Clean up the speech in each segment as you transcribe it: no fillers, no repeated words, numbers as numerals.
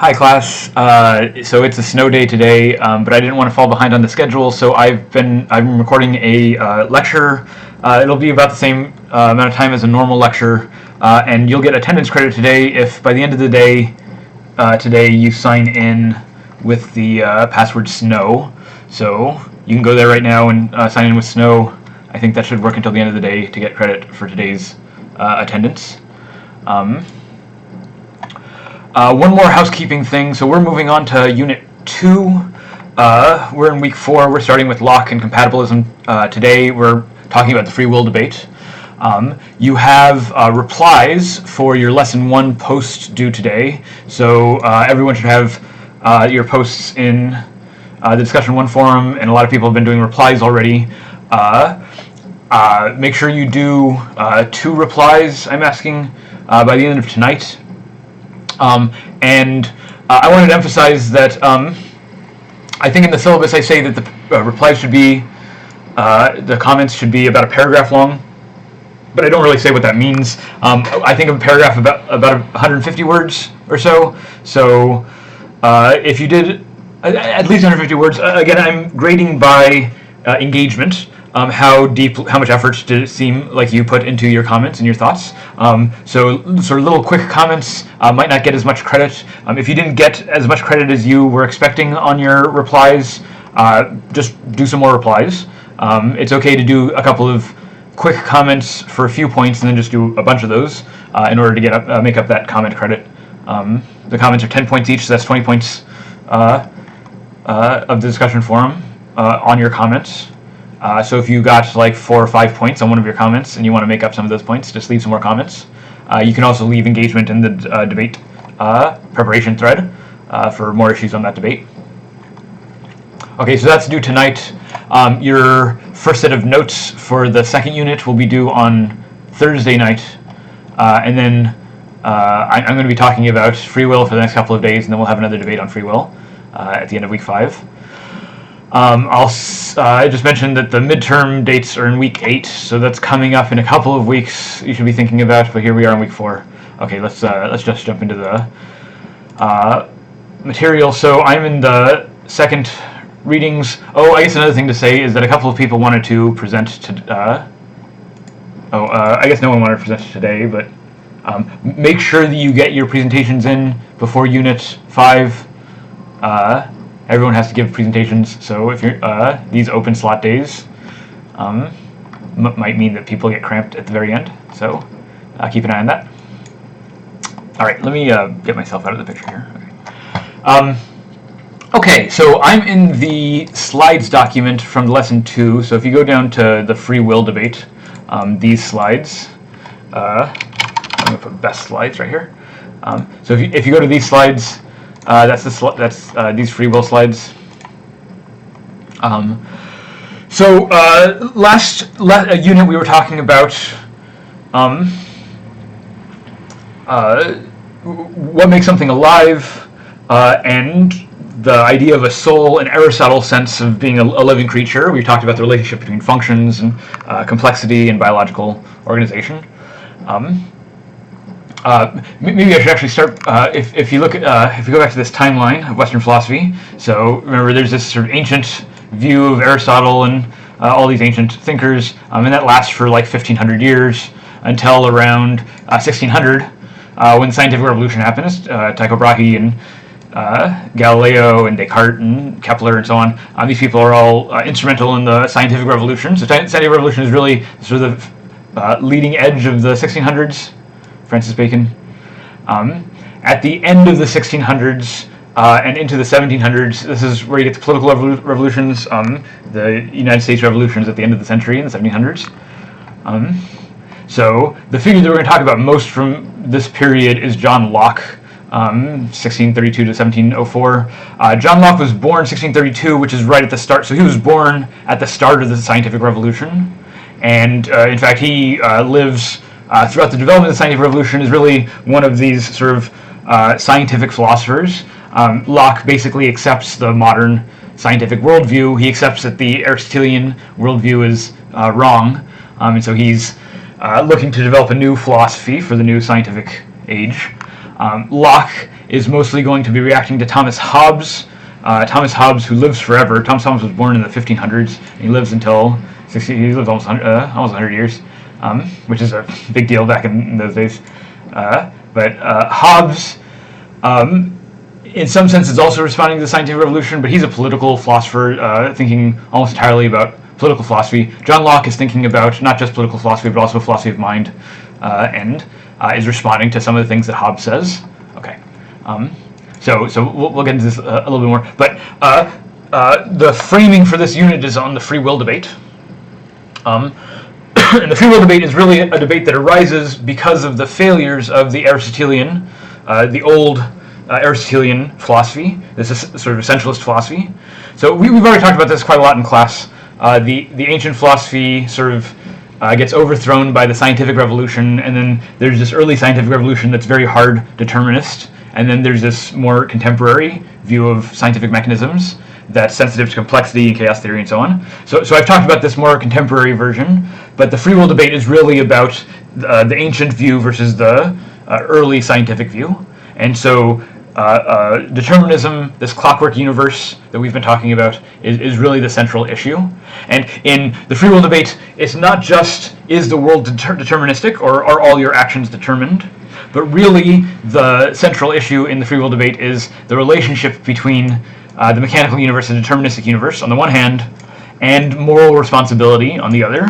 Hi class. So it's a snow day today, but I didn't want to fall behind on the schedule, so I'm recording a lecture. It'll be about the same amount of time as a normal lecture, and you'll get attendance credit today if by the end of the day today you sign in with the password SNOW. So you can go there right now and sign in with SNOW. I think that should work until the end of the day to get credit for today's attendance. One more housekeeping thing. So we're moving on to Unit 2. We're in Week 4. We're starting with Locke and compatibilism. Today we're talking about the free will debate. You have replies for your Lesson 1 post due today. So everyone should have your posts in the Discussion 1 forum, and a lot of people have been doing replies already. Make sure you do 2 replies, I'm asking, by the end of tonight. I wanted to emphasize that I think in the syllabus I say that the replies should be, the comments should be about a paragraph long, but I don't really say what that means. I think of a paragraph about 150 words or so. So if you did at least 150 words, again, I'm grading by engagement. How much effort did it seem like you put into your comments and your thoughts? So sort of little quick comments might not get as much credit. If you didn't get as much credit as you were expecting on your replies, just do some more replies. It's okay to do a couple of quick comments for a few points and then just do a bunch of those in order to make up that comment credit. The comments are 10 points each, so that's 20 points of the discussion forum on your comments. So if you got like 4 or 5 points on one of your comments and you want to make up some of those points, just leave some more comments. You can also leave engagement in the debate preparation thread for more issues on that debate. Okay, so that's due tonight. Your first set of notes for the second unit will be due on Thursday night. And then I'm going to be talking about free will for the next couple of days, and then we'll have another debate on free will at the end of week 5. I just mentioned that the midterm dates are in week 8, so that's coming up in a couple of weeks. You should be thinking about, but here we are in week 4. Okay, let's just jump into the material. So I'm in the second readings. Oh, I guess another thing to say is that a couple of people wanted to present to. I guess no one wanted to present today, but make sure that you get your presentations in before Unit 5. Everyone has to give presentations, so if you're these open slot days might mean that people get cramped at the very end. So keep an eye on that. All right, let me get myself out of the picture here. Okay, so I'm in the slides document from lesson 2. So if you go down to the free will debate, these slides, I'm going to put best slides right here. So if you go to these slides. That's these free will slides. So last unit we were talking about what makes something alive and the idea of a soul in Aristotle's sense of being a living creature. We talked about the relationship between functions and complexity and biological organization. Maybe I should actually start. If you look at if you go back to this timeline of Western philosophy, so remember there's this sort of ancient view of Aristotle and all these ancient thinkers, and that lasts for like 1,500 years until around 1600, when the scientific revolution happens. Tycho Brahe and Galileo and Descartes and Kepler and so on. These people are all instrumental in the scientific revolution. So scientific revolution is really sort of the leading edge of the 1600s. Francis Bacon. At the end of the 1600s and into the 1700s, this is where you get the political revolutions. The United States revolutions at the end of the century in the 1700s. So the figure that we're going to talk about most from this period is John Locke, 1632 to 1704. John Locke was born 1632, which is right at the start. So he was born at the start of the scientific revolution, and in fact he lives. Throughout the development of the scientific revolution is really one of these sort of scientific philosophers. Locke basically accepts the modern scientific worldview. He accepts that the Aristotelian worldview is wrong, and so he's looking to develop a new philosophy for the new scientific age. Locke is mostly going to be reacting to Thomas Hobbes. Thomas Hobbes, who lives forever. Thomas Hobbes was born in the 1500s, and he lives until 60. He lives almost 100 years, which is a big deal back in those days. But Hobbes, in some sense, is also responding to the scientific revolution, but he's a political philosopher, thinking almost entirely about political philosophy. John Locke is thinking about not just political philosophy, but also philosophy of mind, and is responding to some of the things that Hobbes says. Okay, so we'll get into this a little bit more. But the framing for this unit is on the free will debate. And the free will debate is really a debate that arises because of the failures of the Aristotelian, the old Aristotelian philosophy. This is sort of essentialist philosophy. So we've already talked about this quite a lot in class. The ancient philosophy sort of gets overthrown by the scientific revolution, and then there's this early scientific revolution that's very hard determinist, and then there's this more contemporary view of scientific mechanisms that's sensitive to complexity and chaos theory and so on. So I've talked about this more contemporary version, but the free will debate is really about the ancient view versus the early scientific view. And so determinism, this clockwork universe that we've been talking about, is really the central issue. And in the free will debate, it's not just, is the world deterministic, or are all your actions determined? But really, the central issue in the free will debate is the relationship between the mechanical universe and deterministic universe on the one hand, and moral responsibility on the other.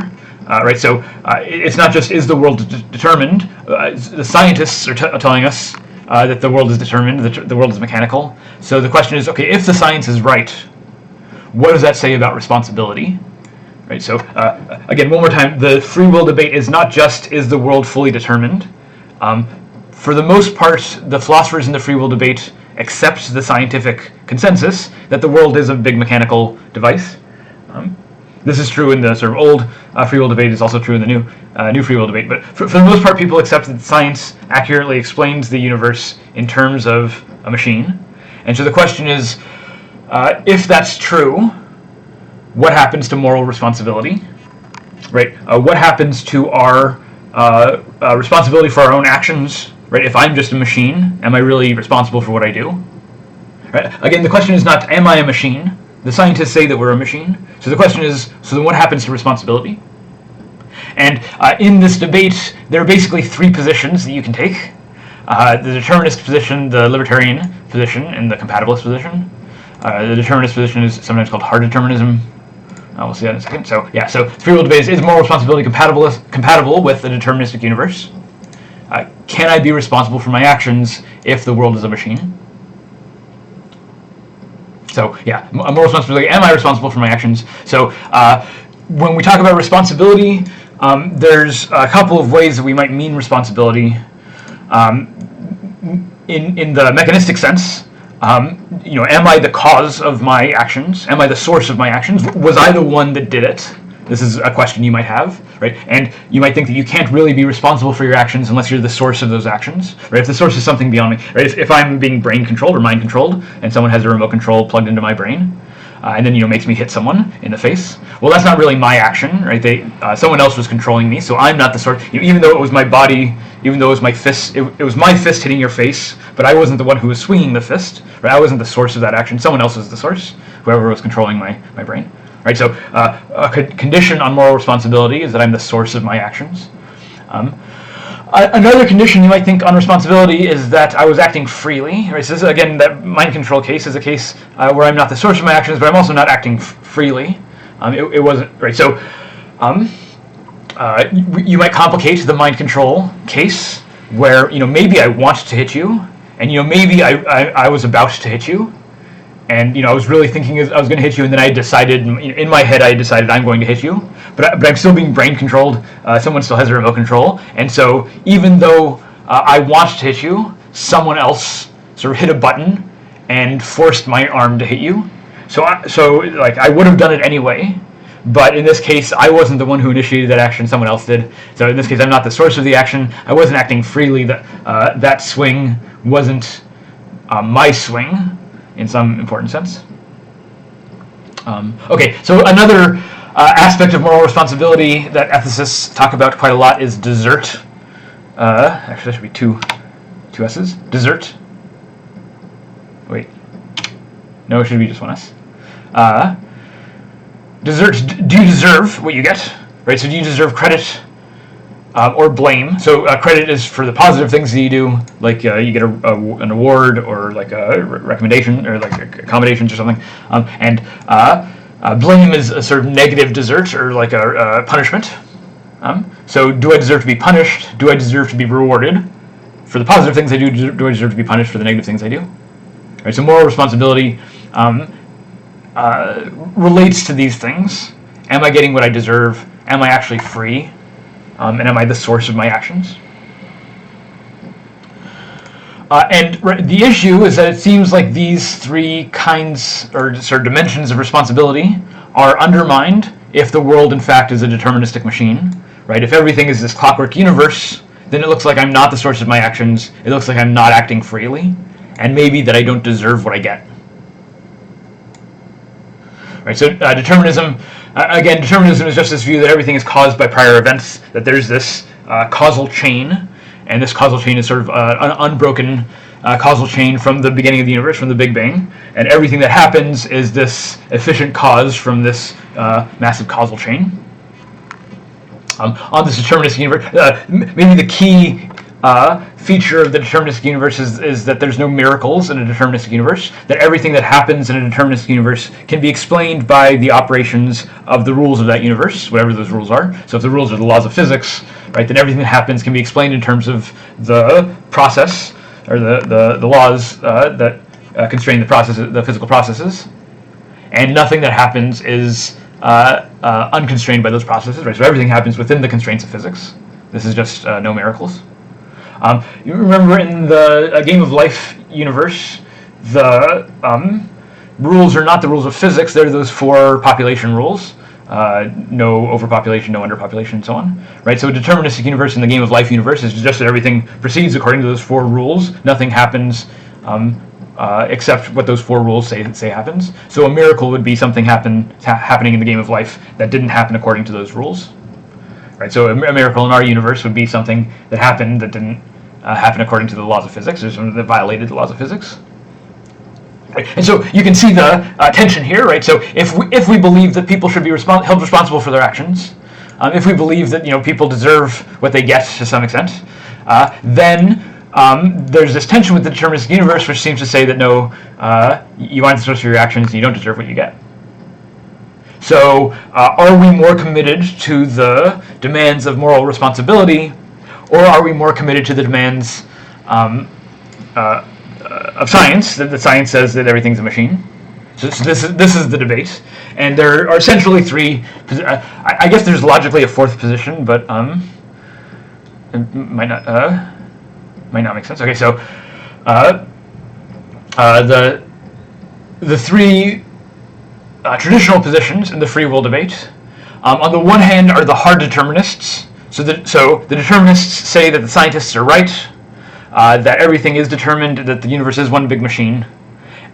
Right, so it's not just, is the world determined? The scientists are telling us that the world is determined, that the world is mechanical. So the question is, okay, if the science is right, what does that say about responsibility? Right. So again, one more time, the free will debate is not just, is the world fully determined? For the most part, the philosophers in the free will debate accept the scientific consensus that the world is a big mechanical device. This is true in the sort of old free will debate. It's also true in the new free will debate. But for the most part, people accept that science accurately explains the universe in terms of a machine. And so the question is, if that's true, what happens to moral responsibility? Right? What happens to our responsibility for our own actions? Right? If I'm just a machine, am I really responsible for what I do? Right? Again, the question is not, am I a machine? The scientists say that we're a machine. So the question is, so then what happens to responsibility? And in this debate, there are basically three positions that you can take. The determinist position, the libertarian position, and the compatibilist position. The determinist position is sometimes called hard determinism. We'll see that in a second. So yeah, so free will debate is moral responsibility compatible with the deterministic universe? Can I be responsible for my actions if the world is a machine? So yeah, moral responsibility, am I responsible for my actions? So when we talk about responsibility, there's a couple of ways that we might mean responsibility. In the mechanistic sense, am I the cause of my actions? Am I the source of my actions? Was I the one that did it? This is a question you might have, right? And you might think that you can't really be responsible for your actions unless you're the source of those actions, right? If the source is something beyond me, right? If I'm being brain controlled or mind controlled, and someone has a remote control plugged into my brain, and then makes me hit someone in the face, well, that's not really my action, right? Someone else was controlling me, so I'm not the source. Even though it was my body, even though it was my fist, it was my fist hitting your face, but I wasn't the one who was swinging the fist, right? I wasn't the source of that action. Someone else was the source, whoever was controlling my brain. Right, so a condition on moral responsibility is that I'm the source of my actions. Another condition you might think on responsibility is that I was acting freely. Right, so this is, again, that mind control case is a case where I'm not the source of my actions, but I'm also not acting freely. It wasn't right. So you might complicate the mind control case where maybe I want to hit you, and maybe I was about to hit you. And I was really thinking I was going to hit you, and then I decided in my head I'm going to hit you, but I'm still being brain controlled. Someone still has a remote control, and so even though I want to hit you, someone else sort of hit a button and forced my arm to hit you. So I would have done it anyway, but in this case I wasn't the one who initiated that action. Someone else did. So in this case I'm not the source of the action. I wasn't acting freely. That swing wasn't my swing. In some important sense. Okay, so another aspect of moral responsibility that ethicists talk about quite a lot is desert. Actually, there should be two 2 S's. Desert. Wait. No, it should be just 1 S. Desert. Do you deserve what you get? Right. So do you deserve credit or blame? So credit is for the positive things that you do, like you get an award or like a recommendation or like accommodations or something, and blame is a sort of negative desert or like a punishment. So do I deserve to be punished? Do I deserve to be rewarded for the positive things I do? Do I deserve to be punished for the negative things I do? Right. So moral responsibility relates to these things. Am I getting what I deserve? Am I actually free? And am I the source of my actions? And the issue is that it seems like these 3 kinds or sort of dimensions of responsibility are undermined if the world in fact is a deterministic machine. Right? If everything is this clockwork universe, then it looks like I'm not the source of my actions. It looks like I'm not acting freely, and maybe that I don't deserve what I get. Right? So determinism. Again, determinism is just this view that everything is caused by prior events, that there's this causal chain, and this causal chain is sort of an unbroken causal chain from the beginning of the universe, from the Big Bang, and everything that happens is this efficient cause from this massive causal chain. On this deterministic universe, maybe the key feature of the deterministic universe is that there's no miracles in a deterministic universe, that everything that happens in a deterministic universe can be explained by the operations of the rules of that universe, whatever those rules are. So if the rules are the laws of physics, right, then everything that happens can be explained in terms of the process, or the laws that constrain the physical processes, and nothing that happens is unconstrained by those processes, right? So everything happens within the constraints of physics. This is just no miracles. You remember in the Game of Life universe, the rules are not the rules of physics. They're those 4 population rules. No overpopulation, no underpopulation, and so on. Right? So a deterministic universe in the Game of Life universe is just that everything proceeds according to those 4 rules. Nothing happens except what those 4 rules say happens. So a miracle would be something happening in the Game of Life that didn't happen according to those rules. Right? So a miracle in our universe would be something that happened that didn't happen according to the laws of physics, or something that violated the laws of physics. Right? And so you can see the tension here, right? So if we believe that people should be held responsible for their actions, if we believe that people deserve what they get to some extent, then there's this tension with the deterministic universe, which seems to say that no, you aren't the source of your actions, and you don't deserve what you get. So, are we more committed to the demands of moral responsibility, or are we more committed to the demands of science? That science says that everything's a machine. So this is the debate, and there are essentially 3. I guess there's logically a 4th position, but it might not make sense. Okay, so the 3 traditional positions in the free will debate, on the one hand, are the hard determinists. So the determinists say that the scientists are right, that everything is determined, that the universe is one big machine,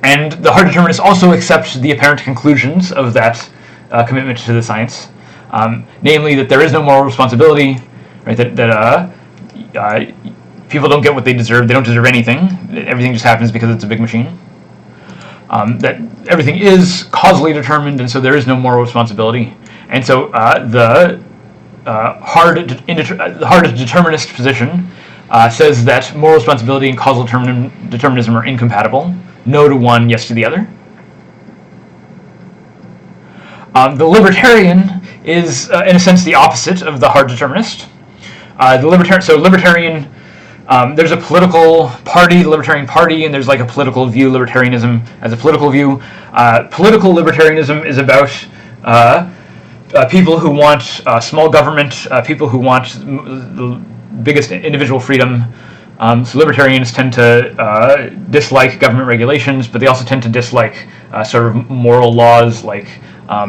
and the hard determinists also accept the apparent conclusions of that commitment to the science, namely that there is no moral responsibility, right? That people don't get what they deserve; they don't deserve anything. Everything just happens because it's a big machine. That everything is causally determined, and so there is no moral responsibility. And so the hard determinist position says that moral responsibility and causal determinism are incompatible. No to one, yes to the other. The libertarian is, in a sense, the opposite of the hard determinist. Libertarian. There's a political party, the Libertarian Party, and there's like a political view, libertarianism as a political view. Political libertarianism is about people who want small government, people who want the biggest individual freedom. So libertarians tend to dislike government regulations, but they also tend to dislike sort of moral laws like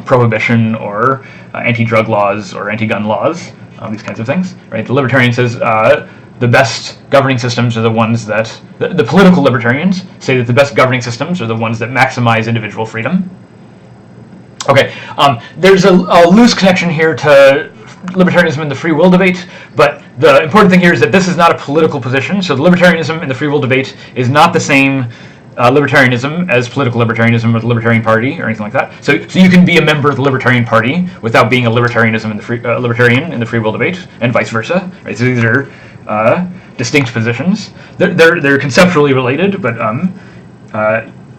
prohibition or anti-drug laws or anti-gun laws, these kinds of things. Right? The libertarian says the best governing systems are the ones that the political libertarians say that the best governing systems are the ones that maximize individual freedom. Okay, there's a loose connection here to libertarianism in the free will debate, but the important thing here is that this is not a political position. So the libertarianism in the free will debate is not the same libertarianism as political libertarianism or the Libertarian Party or anything like that. So you can be a member of the Libertarian Party without being a libertarian in the free will debate, and vice versa. Right? So these are distinct positions. They're conceptually related, but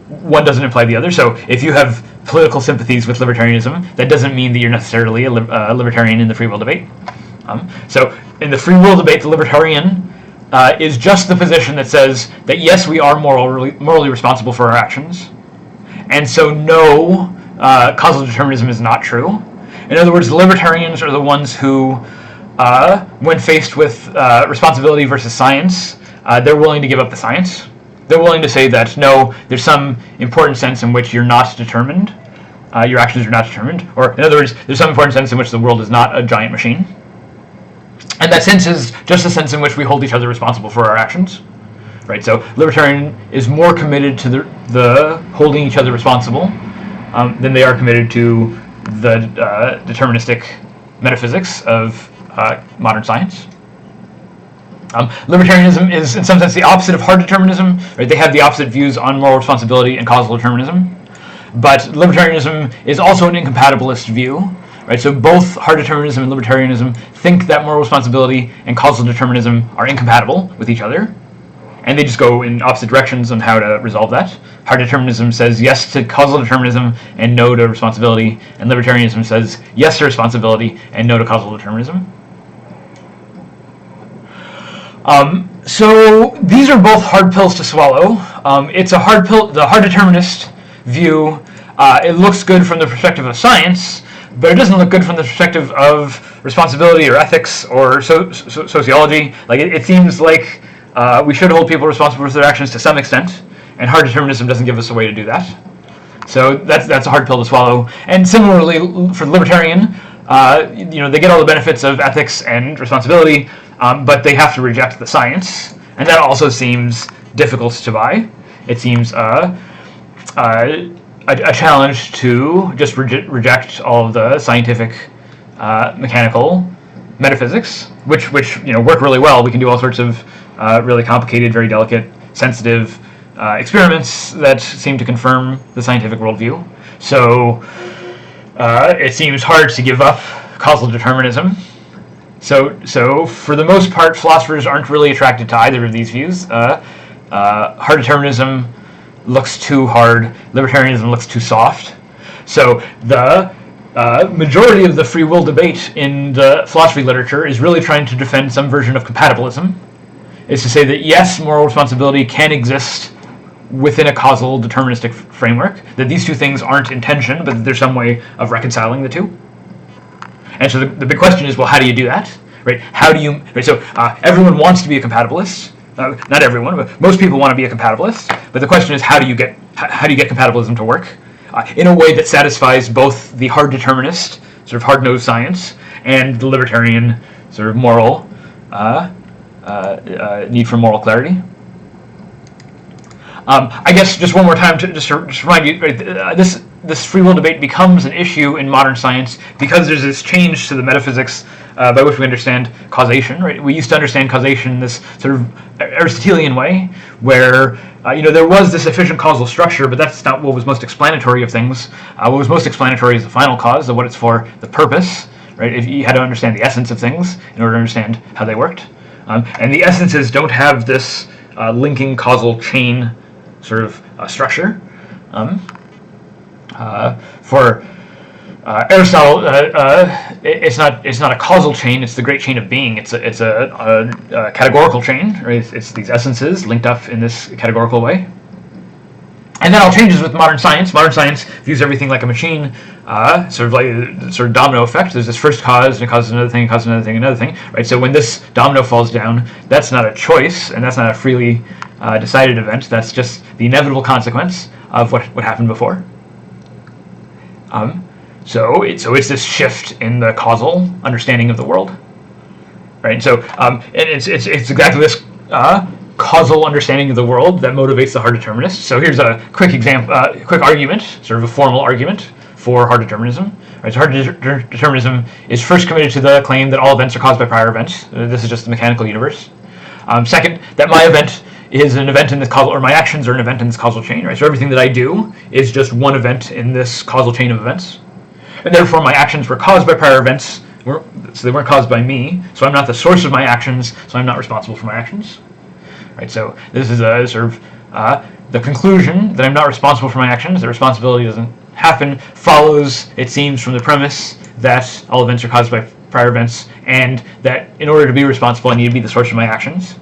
one doesn't imply the other. So if you have political sympathies with libertarianism, that doesn't mean that you're necessarily a libertarian in the free will debate. So in the free will debate, the libertarian is just the position that says that yes, we are morally responsible for our actions, and so no, causal determinism is not true. In other words, the libertarians are the ones who, when faced with responsibility versus science, they're willing to give up the science. They're willing to say that no, there's some important sense in which you're not determined, your actions are not determined, or in other words, there's some important sense in which the world is not a giant machine. And that sense is just a sense in which we hold each other responsible for our actions, right? So libertarian is more committed to the holding each other responsible than they are committed to the deterministic metaphysics of modern science. Libertarianism is, in some sense, the opposite of hard determinism. Right? They have the opposite views on moral responsibility and causal determinism. But libertarianism is also an incompatibilist view. Right? So both hard determinism and libertarianism think that moral responsibility and causal determinism are incompatible with each other, and they just go in opposite directions on how to resolve that. Hard determinism says yes to causal determinism and no to responsibility, and libertarianism says yes to responsibility and no to causal determinism. So these are both hard pills to swallow. It's a hard pill. The hard determinist view, it looks good from the perspective of science, but it doesn't look good from the perspective of responsibility or ethics or sociology. Like it seems like we should hold people responsible for their actions to some extent, and hard determinism doesn't give us a way to do that. So that's a hard pill to swallow. And similarly, for the libertarian, they get all the benefits of ethics and responsibility, but they have to reject the science, and that also seems difficult to buy. It seems a challenge to just reject all of the scientific, mechanical metaphysics, which work really well. We can do all sorts of really complicated, very delicate, sensitive experiments that seem to confirm the scientific worldview. So it seems hard to give up causal determinism. So for the most part, philosophers aren't really attracted to either of these views. Hard determinism looks too hard, libertarianism looks too soft. So the majority of the free will debate in the philosophy literature is really trying to defend some version of compatibilism. It's to say that yes, moral responsibility can exist within a causal deterministic framework, that these two things aren't in tension, but that there's some way of reconciling the two. And so the big question is, well, how do you do that? Right? How do you? Right, so everyone wants to be a compatibilist. Not everyone, but most people want to be a compatibilist. But the question is, how do you get compatibilism to work in a way that satisfies both the hard determinist, sort of hard-nosed science, and the libertarian sort of moral need for moral clarity? I guess just one more time to just remind you, right, this free will debate becomes an issue in modern science because there's this change to the metaphysics by which we understand causation. Right? We used to understand causation in this sort of Aristotelian way, where there was this efficient causal structure, but that's not what was most explanatory of things. What was most explanatory is the final cause, of what it's for, the purpose. Right? If you had to understand the essence of things in order to understand how they worked, and the essences don't have this linking causal chain sort of structure. For Aristotle, it's not a causal chain. It's the great chain of being. It's a categorical chain. Right? It's these essences linked up in this categorical way. And that all changes with modern science. Modern science views everything like a machine, sort of domino effect. There's this first cause, and it causes another thing, causes another thing, another thing. Right. So when this domino falls down, that's not a choice, and that's not a freely decided event. That's just the inevitable consequence of what happened before. So it's this shift in the causal understanding of the world, right? So and it's exactly this causal understanding of the world that motivates the hard determinist. So here's a quick example, quick argument, sort of a formal argument for hard determinism. Right, so hard determinism is first committed to the claim that all events are caused by prior events. This is just the mechanical universe. Second, that my event is an event in this causal, or my actions are an event in this causal chain. Right, so everything that I do is just one event in this causal chain of events, and therefore my actions were caused by prior events. So they weren't caused by me. So I'm not the source of my actions. So I'm not responsible for my actions. Right. So this is a sort of the conclusion that I'm not responsible for my actions. The responsibility doesn't happen follows, it seems, from the premise that all events are caused by prior events, and that in order to be responsible, I need to be the source of my actions.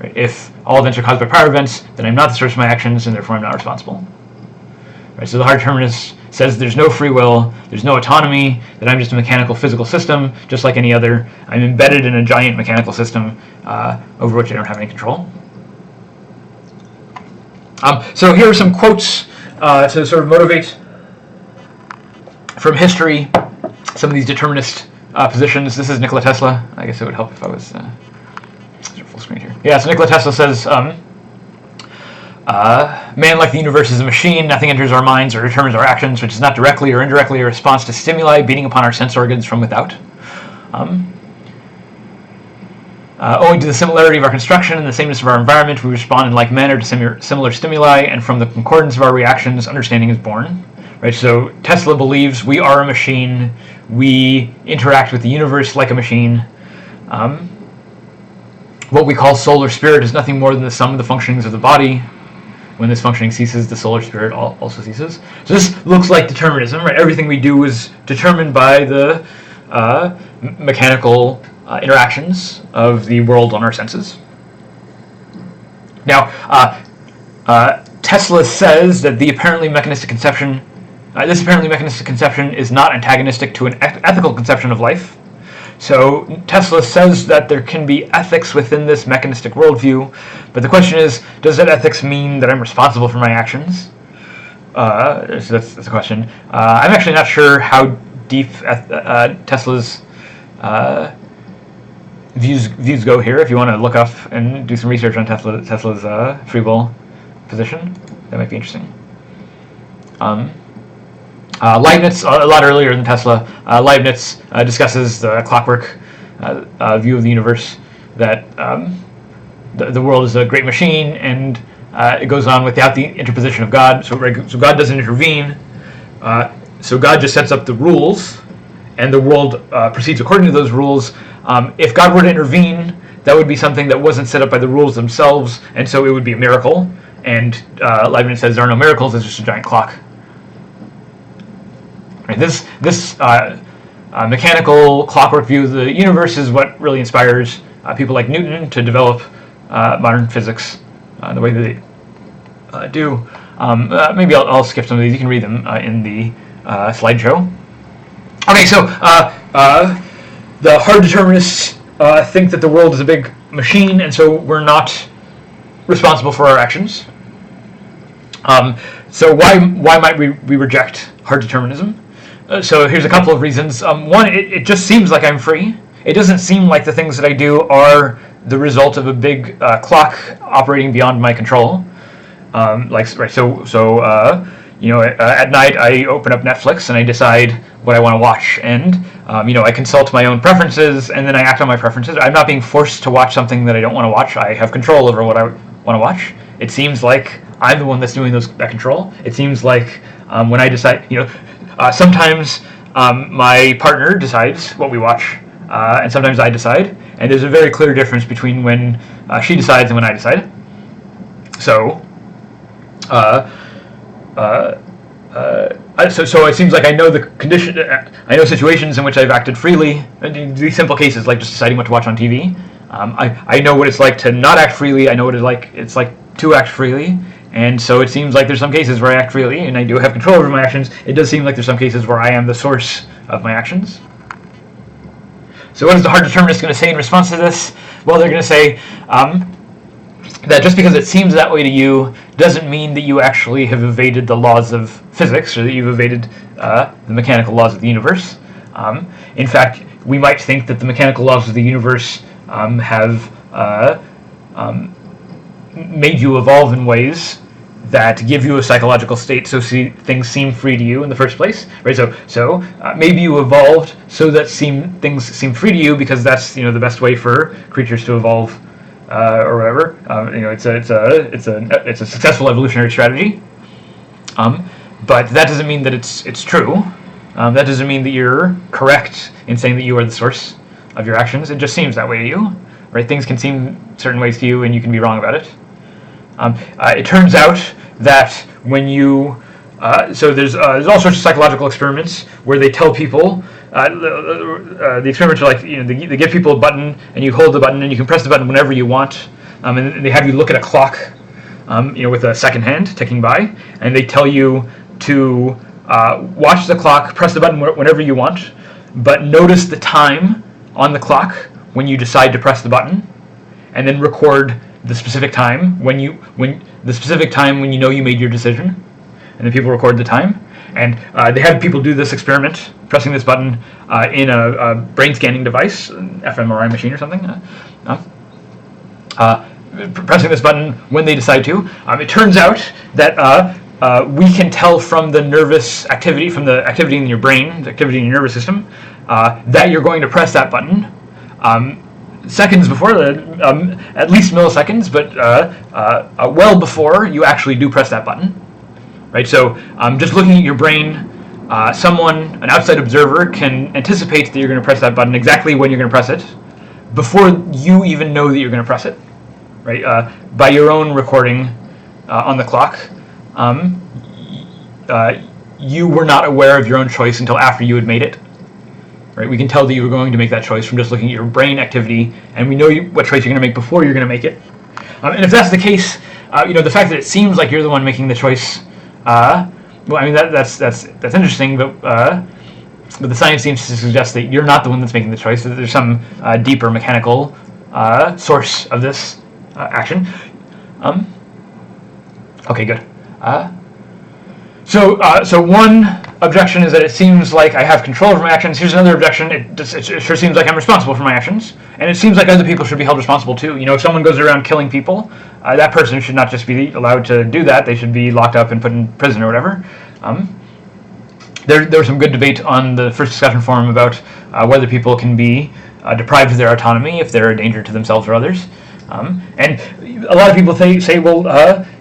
Right? If all events are caused by prior events, then I'm not the source of my actions, and therefore I'm not responsible. Right? So the hard determinist says there's no free will, there's no autonomy, that I'm just a mechanical physical system, just like any other. I'm embedded in a giant mechanical system over which I don't have any control. So here are some quotes to sort of motivate from history some of these determinist positions. This is Nikola Tesla. I guess it would help if I was full screen here. Yeah, so Nikola Tesla says, man, like the universe, is a machine. Nothing enters our minds or determines our actions, which is not directly or indirectly a response to stimuli beating upon our sense organs from without. Owing to the similarity of our construction and the sameness of our environment, we respond in like manner to similar stimuli, and from the concordance of our reactions, understanding is born. Right? So Tesla believes we are a machine. We interact with the universe like a machine. What we call soul or spirit is nothing more than the sum of the functionings of the body. When this functioning ceases, the soul or spirit also ceases. So this looks like determinism, right? Everything we do is determined by the mechanical interactions of the world on our senses. Now, Tesla says that the apparently mechanistic conception, this apparently mechanistic conception is not antagonistic to an ethical conception of life. So Tesla says that there can be ethics within this mechanistic worldview, but the question is, does that ethics mean that I'm responsible for my actions? So that's the question. I'm actually not sure how deep Tesla's views go here. If you want to look up and do some research on Tesla's free will position, that might be interesting. Leibniz, a lot earlier than Tesla, Leibniz discusses the clockwork view of the universe, that the world is a great machine, and it goes on without the interposition of God. So God doesn't intervene. So God just sets up the rules, and the world proceeds according to those rules. If God were to intervene, that would be something that wasn't set up by the rules themselves, and so it would be a miracle. And Leibniz says there are no miracles, it's just a giant clock. Right, this mechanical clockwork view of the universe is what really inspires people like Newton to develop modern physics the way that they do. Maybe I'll skip some of these. You can read them in the slideshow. Okay, so the hard determinists think that the world is a big machine, and so we're not responsible for our actions. So why might we reject hard determinism? So here's a couple of reasons. One, it just seems like I'm free. It doesn't seem like the things that I do are the result of a big clock operating beyond my control. At night I open up Netflix and I decide what I want to watch, and I consult my own preferences, and then I act on my preferences. I'm not being forced to watch something that I don't want to watch. I have control over what I want to watch. It seems like I'm the one that's doing that control. It seems like when I decide, sometimes my partner decides what we watch, and sometimes I decide, and there's a very clear difference between when she decides and when I decide. So, so it seems like I know the condition. I know situations in which I've acted freely. These simple cases, like just deciding what to watch on TV. I know what it's like to not act freely. I know what it's like to act freely. And so it seems like there's some cases where I act freely and I do have control over my actions. It does seem like there's some cases where I am the source of my actions. So what is the hard determinist going to say in response to this? Well, they're going to say that just because it seems that way to you doesn't mean that you actually have evaded the laws of physics, or that you've evaded the mechanical laws of the universe. In fact, we might think that the mechanical laws of the universe have made you evolve in ways that give you a psychological state so things seem free to you in the first place, right? So maybe you evolved so that things seem free to you because that's the best way for creatures to evolve, or whatever. It's a successful evolutionary strategy. But that doesn't mean that it's true. That doesn't mean that you're correct in saying that you are the source of your actions. It just seems that way to you, right? Things can seem certain ways to you, and you can be wrong about it. It turns out that when you so there's all sorts of psychological experiments where they tell people the experiments are like they give people a button and you hold the button and you can press the button whenever you want, and they have you look at a clock, with a second hand ticking by, and they tell you to watch the clock, press the button whenever you want, but notice the time on the clock when you decide to press the button, and then record the specific time when you know you made your decision, and then people record the time. And they had people do this experiment, pressing this button in a brain scanning device, an fMRI machine or something. Pressing this button when they decide to. It turns out that we can tell from the nervous activity, from the activity in your brain, the activity in your nervous system, that you're going to press that button seconds before, at least milliseconds, but well before you actually do press that button. Right? So just looking at your brain, an outside observer, can anticipate that you're going to press that button exactly when you're going to press it, before you even know that you're going to press it. Right? By your own recording on the clock, you were not aware of your own choice until after you had made it. Right? We can tell that you were going to make that choice from just looking at your brain activity, and we know what choice you're going to make before you're going to make it. And if that's the case, the fact that it seems like you're the one making the choice, that's interesting, but the science seems to suggest that you're not the one that's making the choice, that there's some deeper mechanical source of this action. Okay, good. So one objection is that it seems like I have control over my actions. Here's another objection. It sure seems like I'm responsible for my actions, and it seems like other people should be held responsible too. If someone goes around killing people, that person should not just be allowed to do that. They should be locked up and put in prison or whatever. There was some good debate on the first discussion forum about whether people can be deprived of their autonomy if they're a danger to themselves or others. And a lot of people say, well,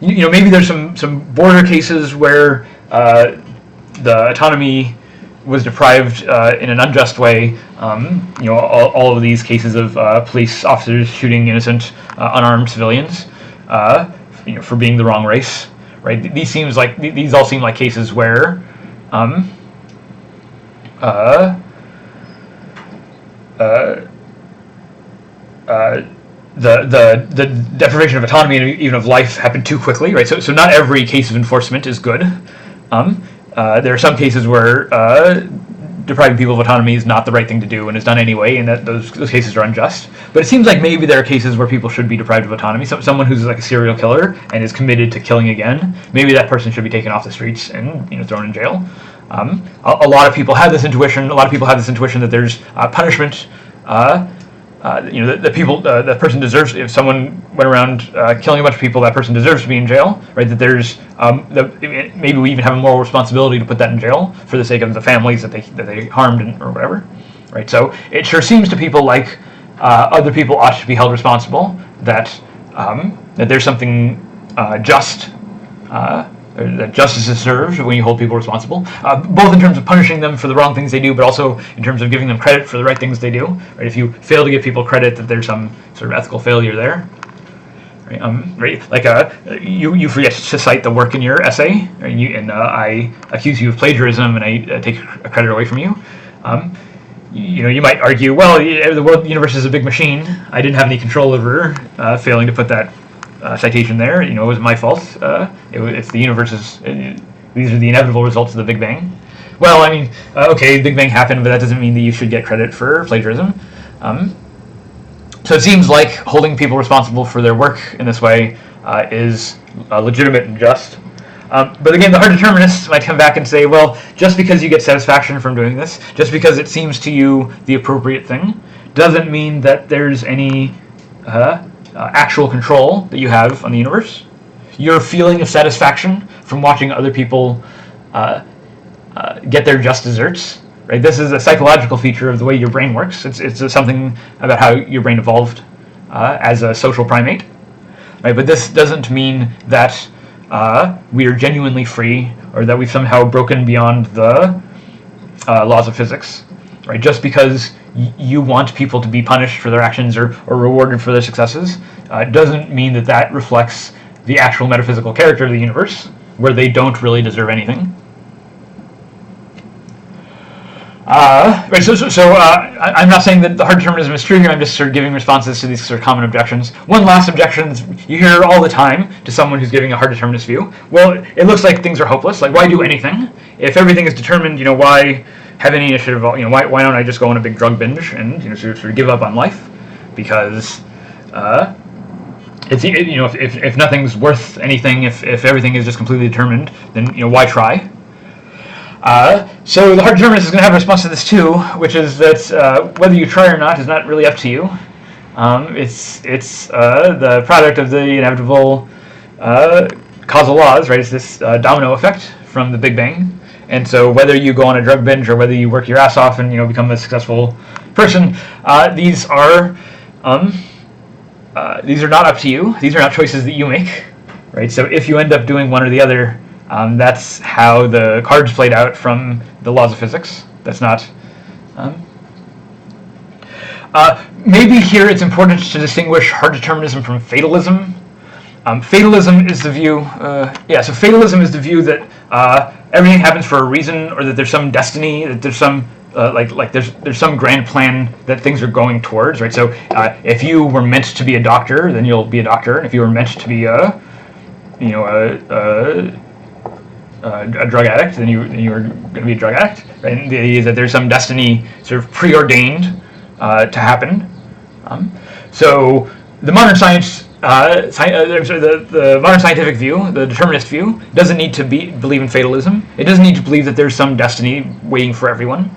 maybe there's some border cases where the autonomy was deprived in an unjust way. All of these cases of police officers shooting innocent, unarmed civilians, for being the wrong race. Right? These all seem like cases where the deprivation of autonomy and even of life happened too quickly, right? So not every case of enforcement is good. There are some cases where depriving people of autonomy is not the right thing to do and is done anyway, and that those cases are unjust. But it seems like maybe there are cases where people should be deprived of autonomy. Someone who's like a serial killer and is committed to killing again, maybe that person should be taken off the streets and thrown in jail. A lot of people have this intuition. A lot of people have this intuition that there's punishment. That person deserves. If someone went around killing a bunch of people, that person deserves to be in jail, right? That there's maybe we even have a moral responsibility to put that in jail for the sake of the families that they harmed or whatever, right? So it sure seems to people like other people ought to be held responsible. That there's something just. That justice is served when you hold people responsible, both in terms of punishing them for the wrong things they do, but also in terms of giving them credit for the right things they do. Right? If you fail to give people credit, that there's some sort of ethical failure there. Right? Right? Like you forget to cite the work in your essay, and I accuse you of plagiarism, and I take credit away from you. You might argue, well, the universe is a big machine. I didn't have any control over failing to put that citation there. It was my fault. It's the universe's. These are the inevitable results of the Big Bang. Well, okay, Big Bang happened, but that doesn't mean that you should get credit for plagiarism. So it seems like holding people responsible for their work in this way is legitimate and just. But again, the hard determinists might come back and say, well, just because you get satisfaction from doing this, just because it seems to you the appropriate thing, doesn't mean that there's any actual control that you have on the universe. your feeling of satisfaction from watching other people get their just desserts. Right? This is a psychological feature of the way your brain works. It's something about how your brain evolved as a social primate. Right? But this doesn't mean that we are genuinely free, or that we've somehow broken beyond the laws of physics. Right? Just because you want people to be punished for their actions or rewarded for their successes doesn't mean that that reflects the actual metaphysical character of the universe, where they don't really deserve anything. Right, I'm not saying that the hard determinism is true here. I'm just sort of giving responses to these sort of common objections. One last objection you hear all the time to someone who's giving a hard determinist view. Well, it looks like things are hopeless. Like, why do anything? If everything is determined, why have any initiative? Why don't I just go on a big drug binge and sort of give up on life? Because it's if nothing's worth anything, if everything is just completely determined, then why try? So the hard determinist is going to have a response to this too, which is that whether you try or not is not really up to you. It's the product of the inevitable causal laws, right? It's this domino effect from the Big Bang. And so whether you go on a drug binge or whether you work your ass off and become a successful person, these are not up to you. These are not choices that you make, right? So if you end up doing one or the other, that's how the cards played out from the laws of physics. That's not... maybe here it's important to distinguish hard determinism from fatalism. Fatalism is the view... so fatalism is the view that everything happens for a reason, or that there's some destiny, that there's some... there's some grand plan that things are going towards, right? So if you were meant to be a doctor, then you'll be a doctor, and if you were meant to be a drug addict, then you are going to be a drug addict. Right? And the idea is that there's some destiny sort of preordained to happen. So the modern science, the modern scientific view, the determinist view, doesn't need to believe in fatalism. It doesn't need to believe that there's some destiny waiting for everyone.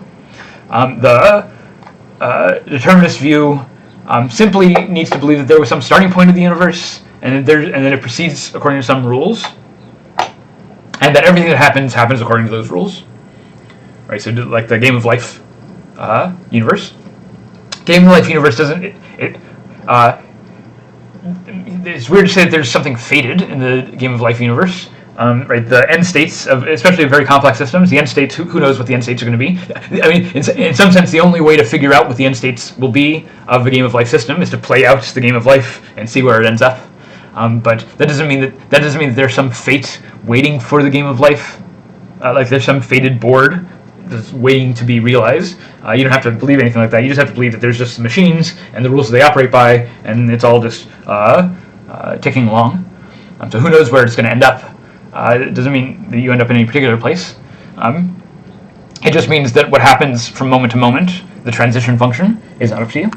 The determinist view simply needs to believe that there was some starting point of the universe, and then it proceeds according to some rules. And that everything that happens according to those rules, right? So, like the Game of Life universe. Game of Life universe doesn't. It's weird to say that there's something fated in the Game of Life universe, right? The end states of, especially very complex systems, the end states. Who knows what the end states are going to be? I mean, in some sense, the only way to figure out what the end states will be of the Game of Life system is to play out the Game of Life and see where it ends up. But that doesn't mean that there's some fate waiting for the Game of Life, like there's some fated board that's waiting to be realized. You don't have to believe anything like that. You just have to believe that there's just machines and the rules that they operate by, and it's all just ticking along. So who knows where it's going to end up? It doesn't mean that you end up in any particular place. It just means that what happens from moment to moment, the transition function, is not up to you.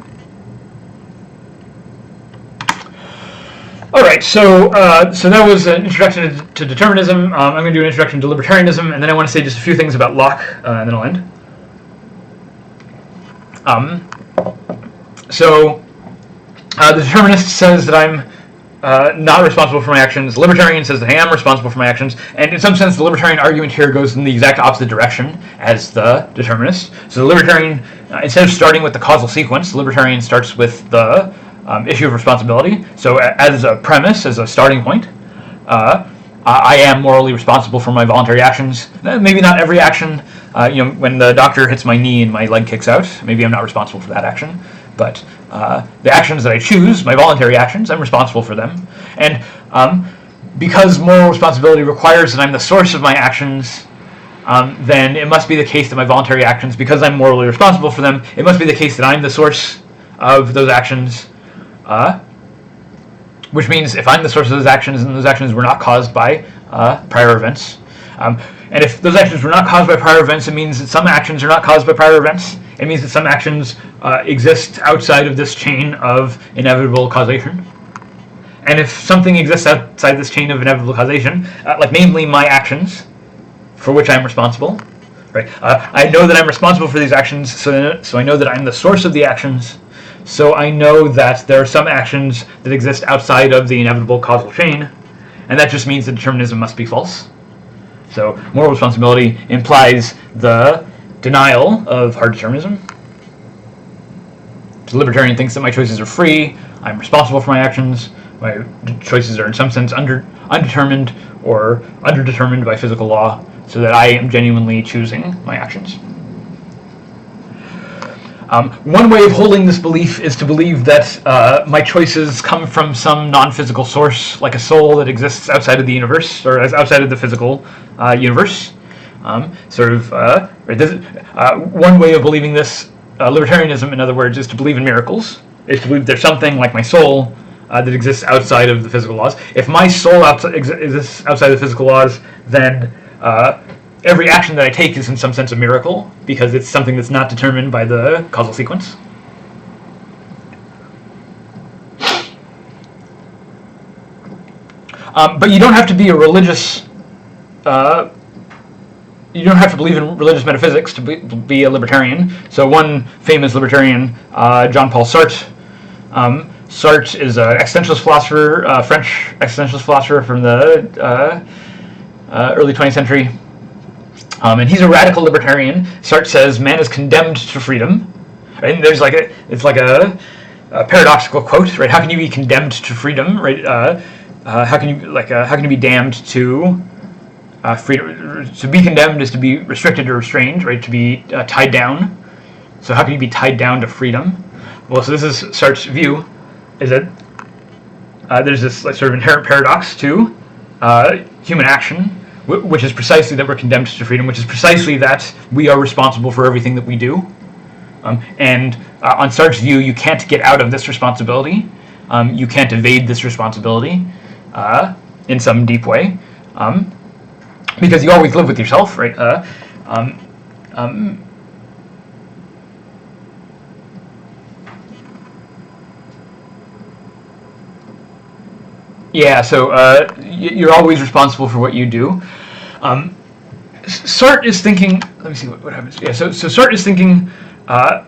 All right, so that was an introduction to determinism. I'm going to do an introduction to libertarianism, and then I want to say just a few things about Locke, and then I'll end. The determinist says that I'm not responsible for my actions. The libertarian says that I am responsible for my actions, and in some sense, the libertarian argument here goes in the exact opposite direction as the determinist. So the libertarian, instead of starting with the causal sequence, the libertarian starts with the issue of responsibility. So as a premise, as a starting point, I am morally responsible for my voluntary actions. Maybe not every action. When the doctor hits my knee and my leg kicks out, maybe I'm not responsible for that action. But the actions that I choose, my voluntary actions, I'm responsible for them. And because moral responsibility requires that I'm the source of my actions, then it must be the case that my voluntary actions, because I'm morally responsible for them, it must be the case that I'm the source of those actions. Which means if I'm the source of those actions, and those actions were not caused by prior events, and if those actions were not caused by prior events, it means that some actions are not caused by prior events. It means that some actions exist outside of this chain of inevitable causation. And if something exists outside this chain of inevitable causation, like namely my actions, for which I'm responsible, right? I know that I'm responsible for these actions, so I know that I'm the source of the actions. So I know that there are some actions that exist outside of the inevitable causal chain, and that just means that determinism must be false. So moral responsibility implies the denial of hard determinism. The libertarian thinks that my choices are free, I'm responsible for my actions, my choices are in some sense undetermined or underdetermined by physical law, so that I am genuinely choosing my actions. One way of holding this belief is to believe that my choices come from some non-physical source, like a soul that exists outside of the universe, or outside of the physical universe. One way of believing this, libertarianism, in other words, is to believe in miracles, is to believe there's something like my soul that exists outside of the physical laws. If my soul exists outside of the physical laws, then every action that I take is in some sense a miracle, because it's something that's not determined by the causal sequence. But you don't have to be a religious, you don't have to believe in religious metaphysics to be a libertarian. So one famous libertarian, Jean-Paul Sartre, Sartre is an existentialist philosopher, French existentialist philosopher from the early 20th century. And he's a radical libertarian. Sartre says man is condemned to freedom. Right? And there's it's like a paradoxical quote, right? How can you be condemned to freedom, right? How can you be damned to freedom? To be condemned is to be restricted or restrained, right? To be tied down. So how can you be tied down to freedom? Well, so this is Sartre's view, is that there's this sort of inherent paradox to human action, which is precisely that we're condemned to freedom, which is precisely that we are responsible for everything that we do. And on Sartre's view, you can't get out of this responsibility. You can't evade this responsibility in some deep way, because you always live with yourself, right? Yeah, so you're always responsible for what you do. Sartre is thinking. Let me see what happens. Yeah, so Sartre is thinking about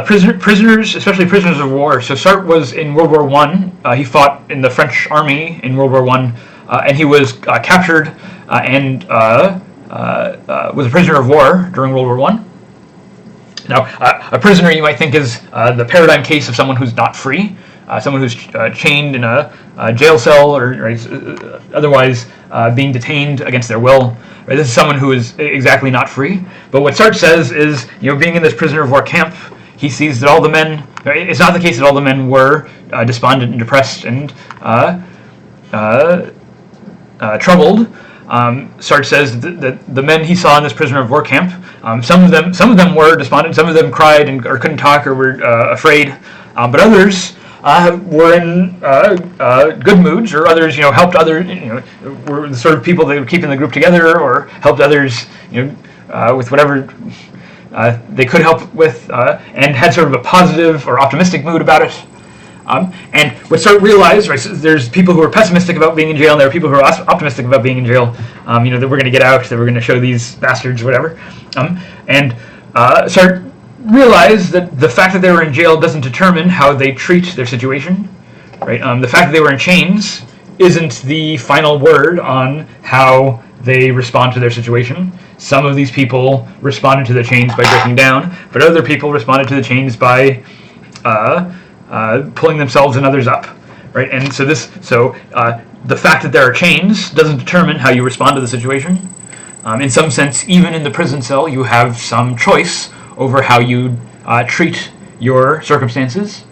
prisoners, especially prisoners of war. So Sartre was in World War I. He fought in the French army in World War I, and he was captured and was a prisoner of war during World War I. Now, a prisoner you might think is the paradigm case of someone who's not free, someone who's chained in a jail cell or otherwise being detained against their will. Right? This is someone who is exactly not free. But what Sartre says is, being in this prisoner of war camp, he sees that all the men. It's not the case that all the men were despondent and depressed and troubled. Sartre says that the men he saw in this prisoner of war camp, some of them were despondent, some of them cried or couldn't talk or were afraid, but others were in good moods, or others helped others, were the sort of people that were keeping the group together, or helped others with whatever they could help with, and had sort of a positive or optimistic mood about it. And what Sartre realized, right, so there's people who are pessimistic about being in jail, and there are people who are optimistic about being in jail, that we're going to get out, that we're going to show these bastards, whatever. And Sartre realized that the fact that they were in jail doesn't determine how they treat their situation. Right? The fact that they were in chains isn't the final word on how they respond to their situation. Some of these people responded to the chains by breaking down, but other people responded to the chains by pulling themselves and others up, right? And so the fact that there are chains doesn't determine how you respond to the situation. In some sense, even in the prison cell, you have some choice over how you treat your circumstances.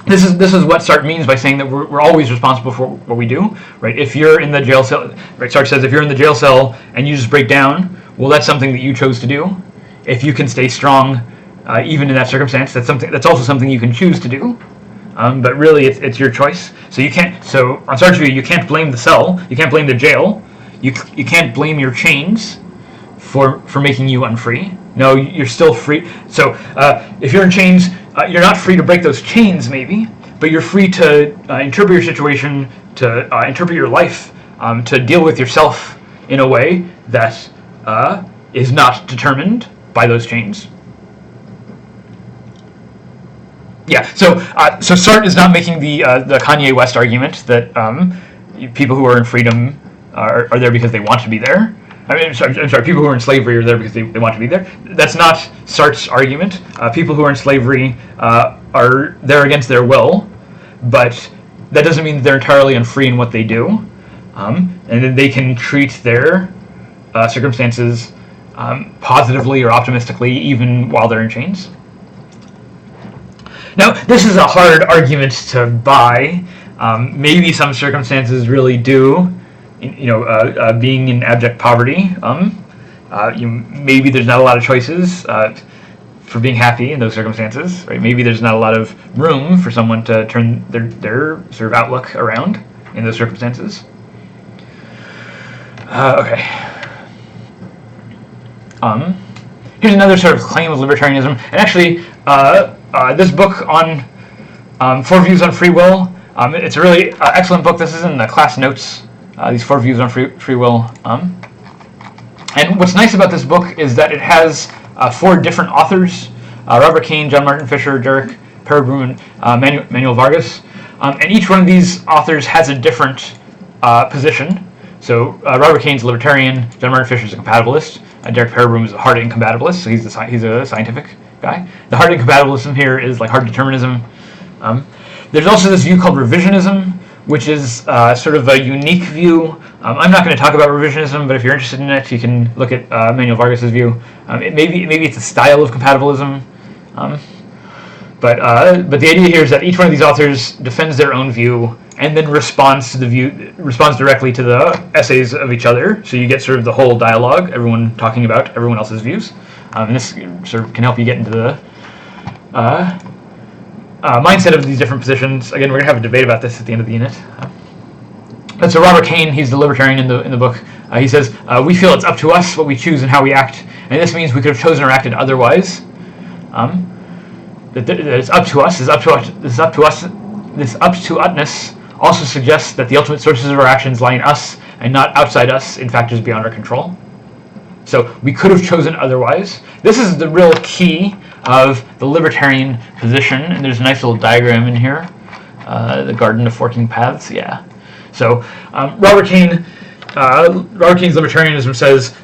This is what Sartre means by saying that we're always responsible for what we do, right? If you're in the jail cell, right? Sartre says if you're in the jail cell and you just break down, well, that's something that you chose to do. If you can stay strong, even in that circumstance, that's also something you can choose to do. But really, it's your choice. So you can't. So on Sartre's view, you can't blame the cell. You can't blame the jail. You can't blame your chains for making you unfree. No, you're still free. So if you're in chains, you're not free to break those chains, maybe, but you're free to interpret your situation, to interpret your life, to deal with yourself in a way that is not determined by those chains. Yeah, so Sartre is not making the Kanye West argument that people who are in freedom are there because they want to be there. I'm sorry, people who are in slavery are there because they want to be there. That's not Sartre's argument. People who are in slavery are there against their will, but that doesn't mean that they're entirely unfree in what they do, and then they can treat their circumstances positively or optimistically even while they're in chains. Now, this is a hard argument to buy. Maybe some circumstances really do. Being in abject poverty, maybe there's not a lot of choices for being happy in those circumstances, right? Maybe there's not a lot of room for someone to turn their sort of outlook around in those circumstances. Okay. Here's another sort of claim of libertarianism, and actually, this book on 4 Views on Free Will, it's a really excellent book. This is in the class notes, these 4 views on free will. And what's nice about this book is that it has 4 different authors, Robert Kane, John Martin Fisher, Derek Perabrum, and Manuel Vargas. And each one of these authors has a different position. So Robert Kane's a libertarian, John Martin Fisher is a compatibilist, Derek Perabrum is a hard incompatibilist, so he's a scientific guy. The hard incompatibilism here is like hard determinism. There's also this view called revisionism, which is sort of a unique view. I'm not going to talk about revisionism, but if you're interested in it, you can look at Manuel Vargas's view. Maybe it's a style of compatibilism, but the idea here is that each one of these authors defends their own view and then responds directly to the essays of each other. So you get sort of the whole dialogue, everyone talking about everyone else's views, and this sort of can help you get into the mindset of these different positions. Again, we're going to have a debate about this at the end of the unit. And so Robert Kane, he's the libertarian in the book. He says, "We feel it's up to us what we choose and how we act, and this means we could have chosen or acted otherwise. That it's up to us. This up to usness also suggests that the ultimate sources of our actions lie in us and not outside us in factors beyond our control. So we could have chosen otherwise." This is the real key of the libertarian position, and there's a nice little diagram in here, the Garden of Forking Paths. Yeah. So Robert Kane's libertarianism says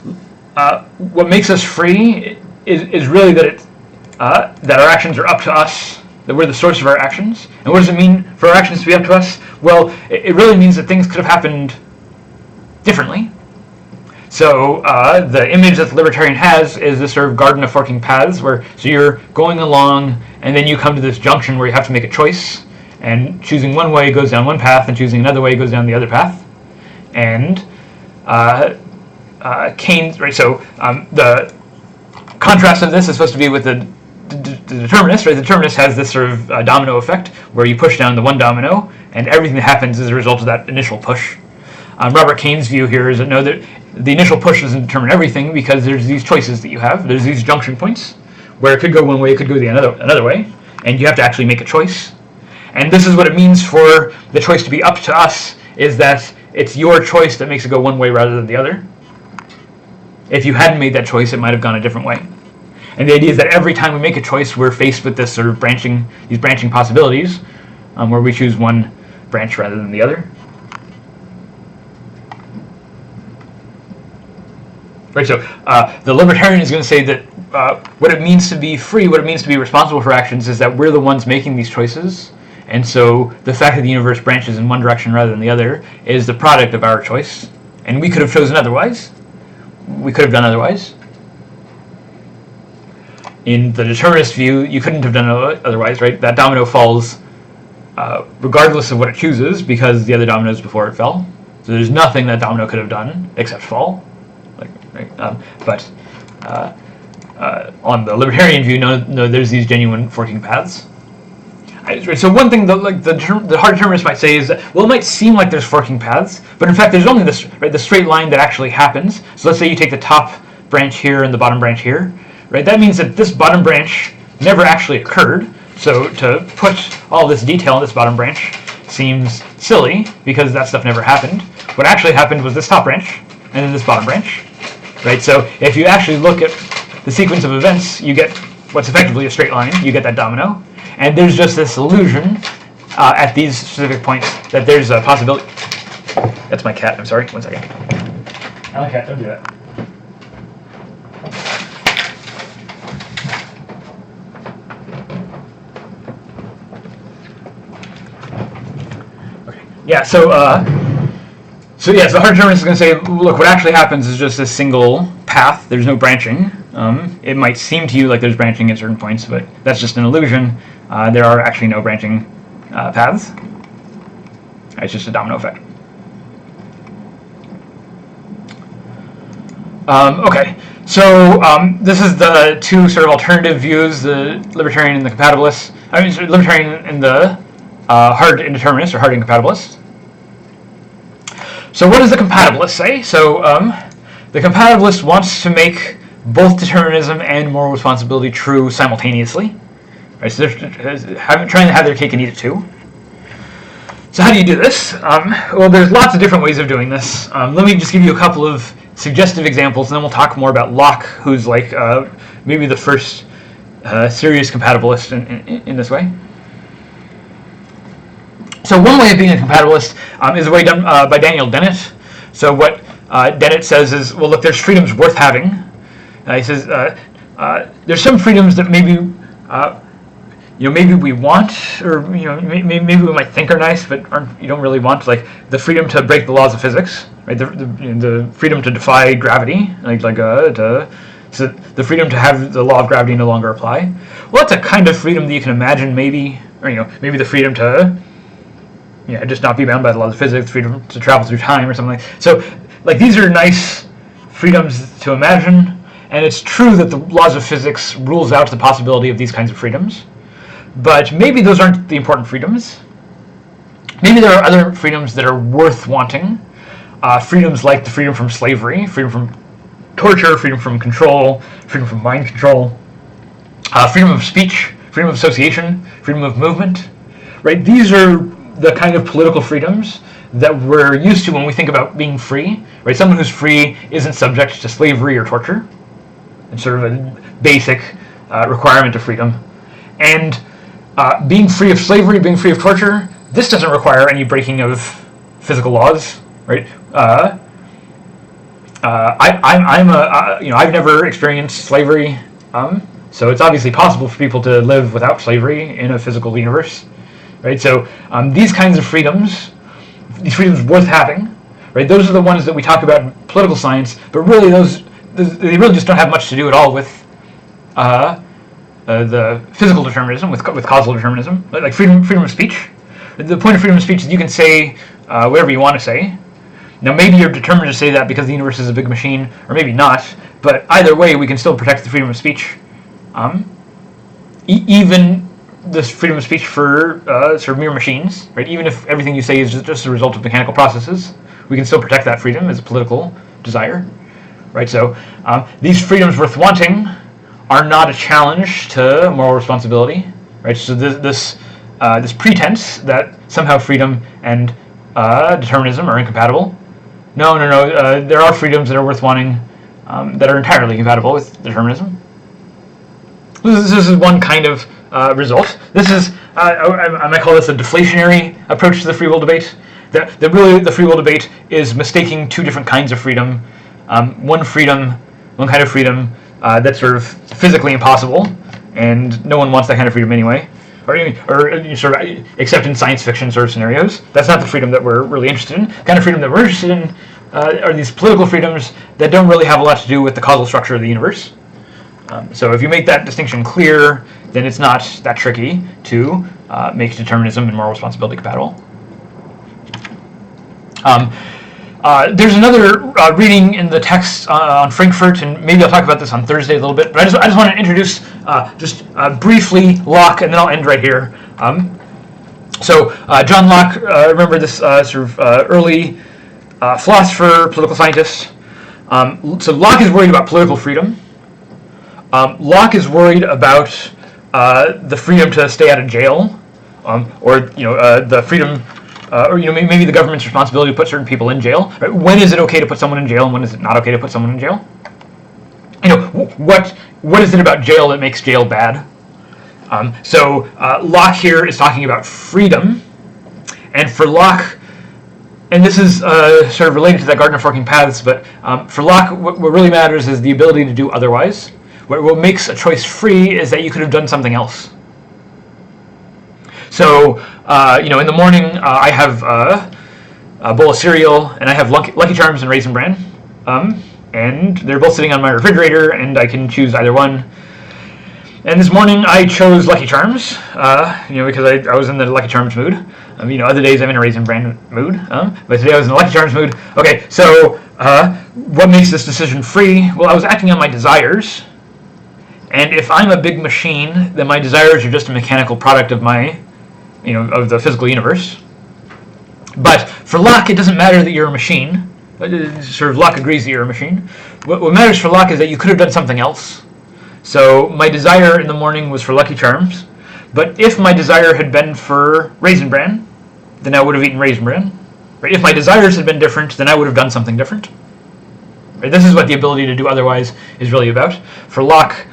what makes us free is really that that our actions are up to us, that we're the source of our actions. And what does it mean for our actions to be up to us? Well, it really means that things could have happened differently. So the image that the libertarian has is this sort of garden of forking paths, so you're going along, and then you come to this junction where you have to make a choice, and choosing one way goes down one path, and choosing another way goes down the other path. And Keynes, right? So the contrast of this is supposed to be with the determinist, right? The determinist has this sort of domino effect where you push down the one domino, and everything that happens is a result of that initial push. Robert Kane's view here is that no, that the initial push doesn't determine everything because there's these choices that you have. There's these junction points where it could go one way, it could go the another way, and you have to actually make a choice. And this is what it means for the choice to be up to us, is that it's your choice that makes it go one way rather than the other. If you hadn't made that choice, it might have gone a different way. And the idea is that every time we make a choice, we're faced with this sort of branching possibilities, where we choose one branch rather than the other. Right, so the libertarian is going to say that what it means to be free, what it means to be responsible for actions, is that we're the ones making these choices. And so the fact that the universe branches in one direction rather than the other is the product of our choice. And we could have chosen otherwise. We could have done otherwise. In the determinist view, you couldn't have done otherwise, right? That domino falls regardless of what it chooses because the other dominoes before it fell. So there's nothing that domino could have done except fall. But on the libertarian view, no, there's these genuine forking paths. So one thing the hard determinist might say is that, well, it might seem like there's forking paths, but in fact there's only this, right, the straight line that actually happens. So let's say you take the top branch here and the bottom branch here, right? That means that this bottom branch never actually occurred. So to put all this detail in this bottom branch seems silly because that stuff never happened. What actually happened was this top branch and then this bottom branch, right? So if you actually look at the sequence of events, you get what's effectively a straight line. You get that domino. and there's just this illusion at these specific points that there's a possibility. That's my cat. I'm sorry. 1 second. I like cat. Don't do that. Okay. Yeah. So the hard determinist is going to say, look, what actually happens is just a single path. There's no branching. It might seem to you like there's branching at certain points, but that's just an illusion. There are actually no branching paths. It's just a domino effect. Okay, so this is the two sort of alternative views, the libertarian and the compatibilist. I mean, libertarian and the hard indeterminist or hard incompatibilist. So what does the compatibilist say? So the compatibilist wants to make both determinism and moral responsibility true simultaneously. Right, so they're trying to have their cake and eat it too. So how do you do this? Well, there's lots of different ways of doing this. Let me just give you a couple of suggestive examples, and then we'll talk more about Locke, who's like maybe the first serious compatibilist in this way. So one way of being a compatibilist is a way done by Daniel Dennett. So what Dennett says is, well, look, there's freedoms worth having. He says there's some freedoms that maybe maybe we want, or maybe we might think are nice, but you don't really want, like the freedom to break the laws of physics, right? The freedom to defy gravity, so the freedom to have the law of gravity no longer apply. Well, that's a kind of freedom that you can imagine, maybe, or maybe the freedom to just not be bound by the laws of physics, freedom to travel through time or something like that. So like these are nice freedoms to imagine, and it's true that the laws of physics rules out the possibility of these kinds of freedoms. But maybe those aren't the important freedoms. Maybe there are other freedoms that are worth wanting. Freedoms like the freedom from slavery, freedom from torture, freedom from control, freedom from mind control, freedom of speech, freedom of association, freedom of movement. Right? These are the kind of political freedoms that we're used to when we think about being free. Right? Someone who's free isn't subject to slavery or torture. It's sort of a basic requirement of freedom. And being free of slavery, being free of torture, this doesn't require any breaking of physical laws, right? I've never experienced slavery, so it's obviously possible for people to live without slavery in a physical universe, right? So these kinds of freedoms, these freedoms worth having, right? Those are the ones that we talk about in political science, but really they really just don't have much to do at all with the physical determinism, with causal determinism, like freedom of speech. The point of freedom of speech is you can say whatever you want to say. Now maybe you're determined to say that because the universe is a big machine, or maybe not, but either way we can still protect the freedom of speech. Even this freedom of speech for sort of mere machines, right? Even if everything you say is just a result of mechanical processes, we can still protect that freedom as a political desire, right? So these freedoms worth wanting are not a challenge to moral responsibility, right? So this pretense that somehow freedom and determinism are incompatible. No. There are freedoms that are worth wanting that are entirely compatible with determinism. This is one kind of result. This is I might call this a deflationary approach to the free will debate. That really the free will debate is mistaking two different kinds of freedom. One kind of freedom that's sort of physically impossible, and no one wants that kind of freedom anyway, or sort of except in science fiction sort of scenarios. That's not the freedom that we're really interested in. The kind of freedom that we're interested in are these political freedoms that don't really have a lot to do with the causal structure of the universe. So if you make that distinction clear, then it's not that tricky to make determinism and moral responsibility compatible. There's another reading in the text on Frankfurt, and maybe I'll talk about this on Thursday a little bit, but I just want to introduce briefly Locke, and then I'll end right here. So John Locke, remember this sort of early philosopher, political scientist. So Locke is worried about political freedom. Locke is worried about the freedom to stay out of jail, or the freedom. Or maybe the government's responsibility to put certain people in jail. Right? When is it okay to put someone in jail, and when is it not okay to put someone in jail? What is it about jail that makes jail bad? So Locke here is talking about freedom, and for Locke, and this is sort of related to that garden of forking paths, but for Locke, what really matters is the ability to do otherwise. What makes a choice free is that you could have done something else. So, in the morning, I have a bowl of cereal, and I have Lucky Charms and Raisin Bran, and they're both sitting on my refrigerator, and I can choose either one. And this morning I chose Lucky Charms, because I was in the Lucky Charms mood. Other days I'm in a Raisin Bran mood, but today I was in the Lucky Charms mood. Okay, so what makes this decision free? Well, I was acting on my desires, and if I'm a big machine, then my desires are just a mechanical product of of the physical universe. But for Locke, it doesn't matter that you're a machine. Sort of Locke agrees that you're a machine. What matters for Locke is that you could have done something else. So my desire in the morning was for Lucky Charms, but if my desire had been for Raisin Bran, then I would have eaten Raisin Bran. Right? If my desires had been different, then I would have done something different. Right? This is what the ability to do otherwise is really about. For Locke,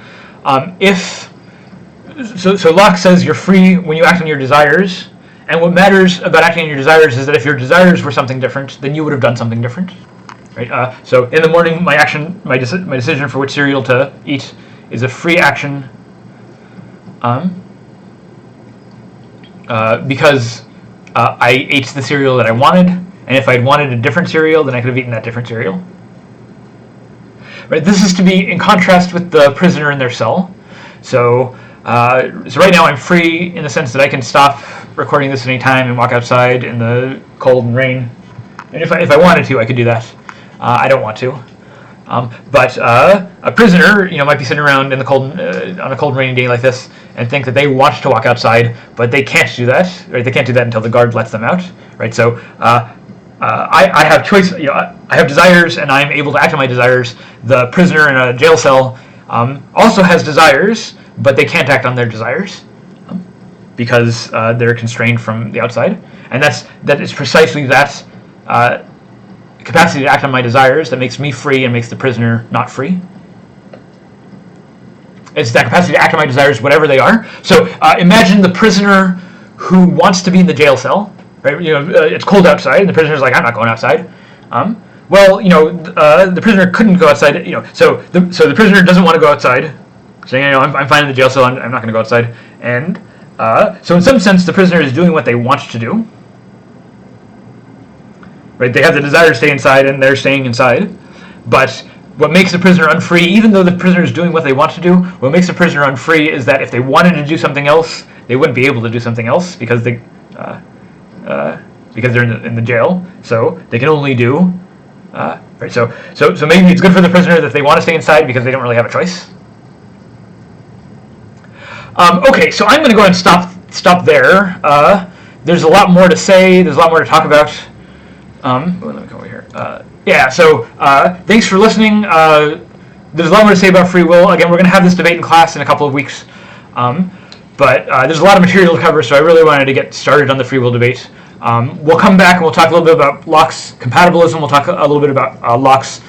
so Locke says you're free when you act on your desires, and what matters about acting on your desires is that if your desires were something different, then you would have done something different. Right? So in the morning, my decision for which cereal to eat is a free action because I ate the cereal that I wanted, and if I'd wanted a different cereal, then I could have eaten that different cereal. Right? This is to be in contrast with the prisoner in their cell. So right now I'm free in the sense that I can stop recording this at any time and walk outside in the cold and rain. And if I wanted to, I could do that. I don't want to. But a prisoner, might be sitting around in the cold, on a cold, rainy day like this, and think that they want to walk outside, but they can't do that. Right? They can't do that until the guard lets them out. Right? So I have choice. I have desires, and I'm able to act on my desires. The prisoner in a jail cell also has desires, but they can't act on their desires because they're constrained from the outside. And that is precisely that. Capacity to act on my desires that makes me free and makes the prisoner not free. It's that capacity to act on my desires, whatever they are. So imagine the prisoner who wants to be in the jail cell. Right? It's cold outside, and the prisoner's like, I'm not going outside. The prisoner couldn't go outside. So the prisoner doesn't want to go outside, saying, I'm fine in the jail cell. I'm not going to go outside. And so in some sense, the prisoner is doing what they want to do. Right? They have the desire to stay inside, and they're staying inside. But what makes the prisoner unfree, even though the prisoner is doing what they want to do, what makes the prisoner unfree is that if they wanted to do something else, they wouldn't be able to do something else because they're in the jail. So they can only do. Right? So maybe it's good for the prisoner that they want to stay inside because they don't really have a choice. Okay, so I'm going to go ahead and stop there. There's a lot more to say. There's a lot more to talk about. Let me go over here. Thanks for listening. There's a lot more to say about free will. Again, we're going to have this debate in class in a couple of weeks. But there's a lot of material to cover, so I really wanted to get started on the free will debate. We'll come back and we'll talk a little bit about Locke's compatibilism. We'll talk a little bit about Locke's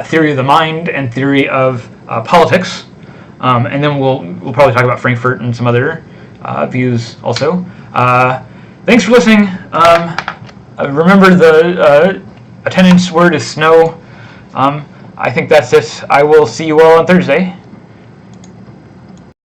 theory of the mind and theory of politics. And then we'll probably talk about Frankfurt and some other views also. Thanks for listening. Remember the attendance word is snow. I think that's it. I will see you all on Thursday.